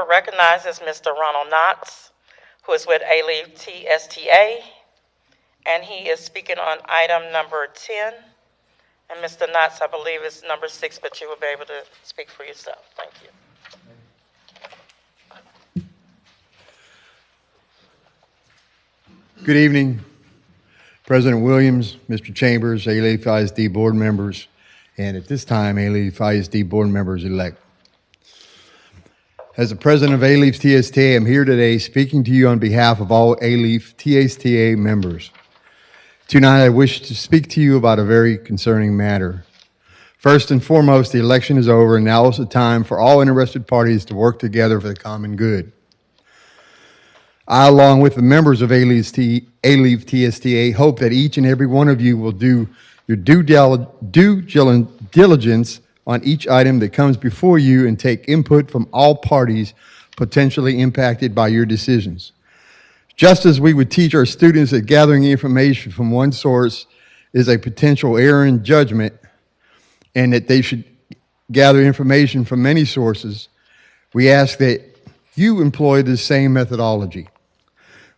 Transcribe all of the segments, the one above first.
recognizes Mr. Ronald Knotts, who is with A-Leaf TSTA, and he is speaking on item number 10. And Mr. Knotts, I believe, is number 6, but you will be able to speak for yourself. Thank you. Good evening, President Williams, Mr. Chambers, A-Leaf ISD board members, and at this time, A-Leaf ISD board members-elect. As the president of A-Leaf TSTA, I'm here today speaking to you on behalf of all A-Leaf TSTA members. Tonight, I wish to speak to you about a very concerning matter. First and foremost, the election is over, and now is the time for all interested parties to work together for the common good. I, along with the members of A-Leaf TSTA, hope that each and every one of you will do your due diligence on each item that comes before you and take input from all parties potentially impacted by your decisions. Just as we would teach our students that gathering information from one source is a potential error in judgment and that they should gather information from many sources, we ask that you employ the same methodology.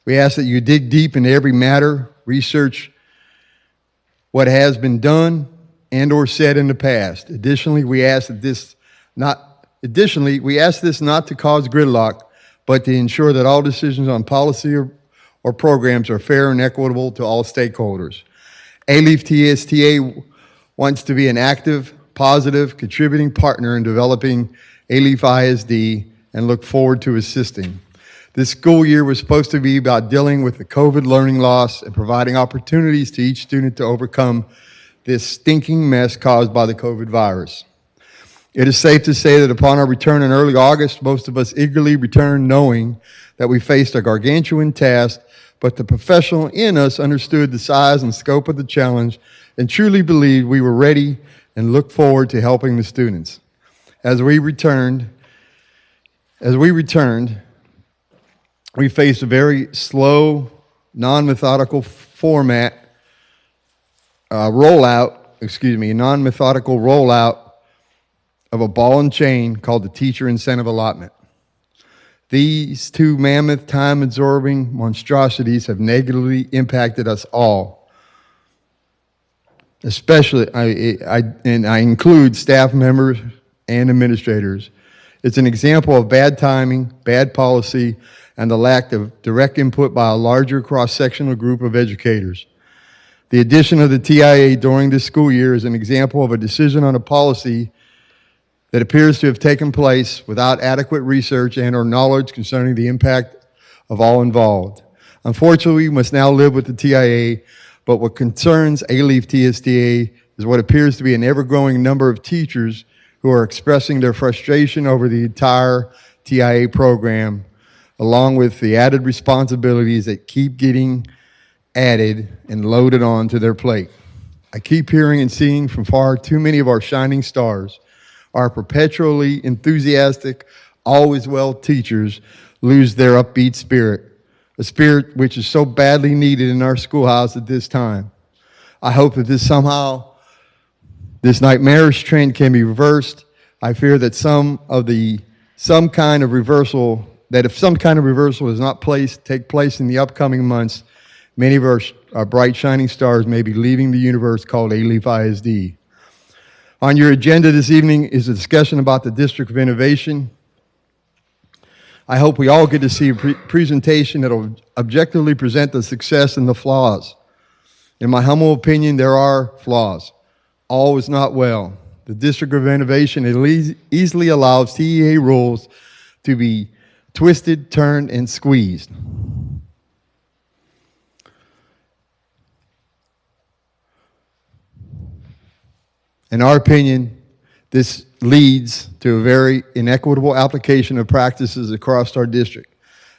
We ask that you dig deep into every matter, research what has been done and or said in the past. Additionally, we ask this not to cause gridlock, but to ensure that all decisions on policy or programs are fair and equitable to all stakeholders. A-Leaf TSTA wants to be an active, positive, contributing partner in developing A-Leaf ISD and look forward to assisting. This school year was supposed to be about dealing with the COVID learning loss and providing opportunities to each student to overcome this stinking mess caused by the COVID virus. It is safe to say that upon our return in early August, most of us eagerly returned knowing that we faced a gargantuan task, but the professional in us understood the size and scope of the challenge and truly believed we were ready and looked forward to helping the students. As we returned, we faced a very slow, non-methodical rollout of a ball and chain called the teacher incentive allotment. These two mammoth, time-absorbing monstrosities have negatively impacted us all. Especially, I include staff members and administrators. It's an example of bad timing, bad policy, and the lack of direct input by a larger cross-sectional group of educators. The addition of the TIA during this school year is an example of a decision on a policy that appears to have taken place without adequate research and or knowledge concerning the impact of all involved. Unfortunately, we must now live with the TIA, but what concerns A-Leaf TSTA is what appears to be an ever-growing number of teachers who are expressing their frustration over the entire TIA program, along with the added responsibilities that keep getting added and loaded onto their plate. I keep hearing and seeing from far too many of our shining stars, our perpetually enthusiastic, always well teachers lose their upbeat spirit, a spirit which is so badly needed in our schoolhouse at this time. I hope that this nightmarish trend can be reversed. I fear that if some kind of reversal does not take place in the upcoming months, many of our bright shining stars may be leaving the universe called A-Leaf ISD. On your agenda this evening is a discussion about the District of Innovation. I hope we all get to see a presentation that will objectively present the success and the flaws. In my humble opinion, there are flaws. All is not well. The District of Innovation easily allows TEA rules to be twisted, turned, and squeezed. In our opinion, this leads to a very inequitable application of practices across our district.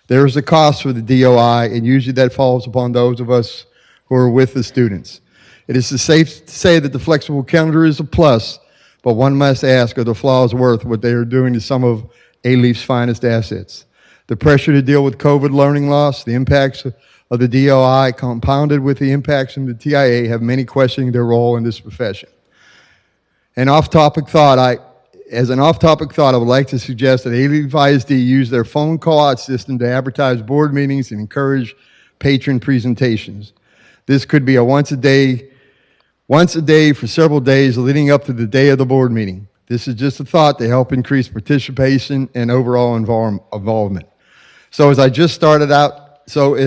There is a cost for the DOI, and usually that falls upon those of us who are with the students. It is safe to say that the flexible calendar is a plus, but one must ask, are the flaws worth what they are doing to some of A-Leaf's finest assets? The pressure to deal with COVID learning loss, the impacts of the DOI compounded with the impacts from the TIA have many questioning their role in this profession. An off-topic thought, as an off-topic thought, I would like to suggest that Alief ISD use their phone call-out system to advertise board meetings and encourage patron presentations. This could be a once a day for several days leading up to the day of the board meeting. This is just a thought to help increase participation and overall involvement. So as I started out saying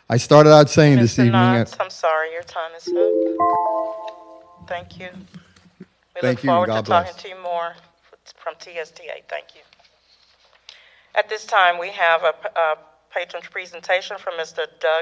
this Mr. evening, Knotts, I'm sorry, your time is up. Thank you. We look Thank you, forward to God talking bless. to you more from TSTA. Thank you. At this time, we have a patron's presentation from Mr. Doug